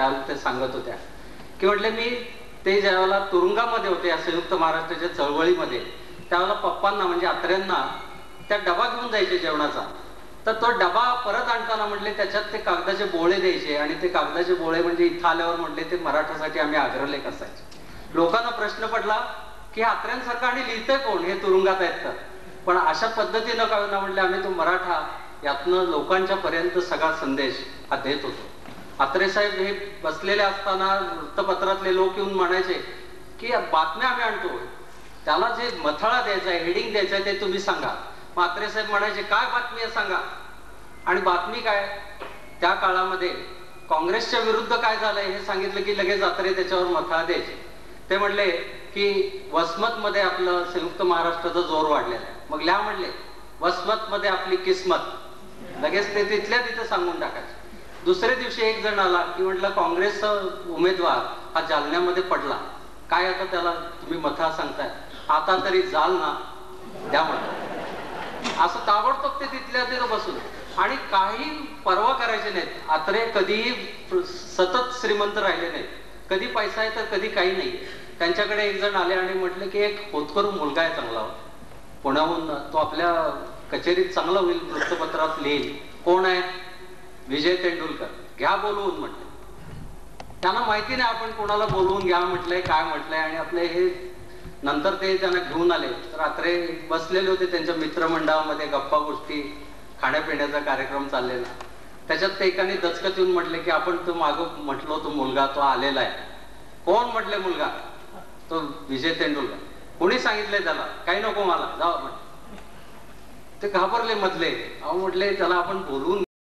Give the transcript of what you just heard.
त्याला ते सांगत होत्या की म्हटले मी ते ज्यावेळेला तुरुंगामध्ये होते या संयुक्त महाराष्ट्राच्या चळवळीमध्ये त्यावेळेला पप्पांना म्हणजे अत्र्यांना त्या डबा घेऊन जायचे जेवणाचा, तर तो डबा परत आणताना म्हटले त्याच्यात ते कागदाचे बोळे द्यायचे आणि ते कागदाचे बोळे म्हणजे इथं आल्यावर म्हटले ते मराठासाठी आम्ही आग्रहलेख असायचे. लोकांना प्रश्न पडला की अत्र्यांसारखं आणि लिहितंय कोण, हे तुरुंगात आहेत तर, पण अशा पद्धतीनं काय ना म्हटले आम्ही तो मराठा यातनं लोकांच्या पर्यंत सगळा संदेश हा देत होतो. अत्रे साहेब हे बसलेले असताना वृत्तपत्रातले लोक येऊन म्हणायचे की बातम्या आम्ही आणतो, त्याला जे मथळा द्यायचा आहे, हेडिंग द्यायचं आहे ते तुम्ही सांगा. मग अत्रे साहेब म्हणायचे काय बातमी आहे सांगा. आणि बातमी काय, त्या काळामध्ये काँग्रेसच्या विरुद्ध काय झालंय हे सांगितलं की लगेच अत्रे त्याच्यावर मथळा द्यायचे. ते म्हणले की वसमत मध्ये आपलं संयुक्त महाराष्ट्राचा जोर वाढलेला आहे. मग लिहा म्हणले वसमत मध्ये आपली किस्मत, लगेच ते तिथल्या तिथं सांगून टाकायचे. दुसऱ्या दिवशी एक जण आला की म्हटलं काँग्रेसचा उमेदवार हा जालन्यामध्ये पडला, काय आता त्याला तुम्ही मथळा सांगताय, आता तरी जाल ना द्या म्हणतो. असं ताबडतोब ते तिथल्या तिथं बसून आणि काही परवा करायचे नाहीत. अत्रे कधीही सतत श्रीमंत राहिले नाहीत, कधी पैसा आहे तर कधी काही नाही. त्यांच्याकडे एक जण आले आणि म्हटले की एक होतकरू मुलगा आहे चांगला पुण्याहून, तो आपल्या कचेरीत चांगला होईल, वृत्तपत्रात लिहिल. कोण आहे, विजय तेंडुलकर, घ्या बोलवून म्हटले. त्यांना माहिती नाही आपण कोणाला बोलवून घ्या म्हटलंय काय म्हटलंय. आणि आपले हे नंतर ते त्यांना घेऊन आले तर अत्रे बसलेले होते त्यांच्या मित्रमंडळामध्ये, गप्पा गोष्टी खाण्यापिण्याचा कार्यक्रम चाललेला. त्याच्यात ते एकाने दचकत येऊन म्हटले की आपण तो मागं म्हटलो तो मुलगा तो आलेला आहे. कोण म्हटले मुलगा, तो विजय तेंडुलकर. कोणी सांगितलंय त्याला, काही नको मला जाऊ म्हटलं. ते घाबरले मधले, अहो म्हटले त्याला आपण बोलवून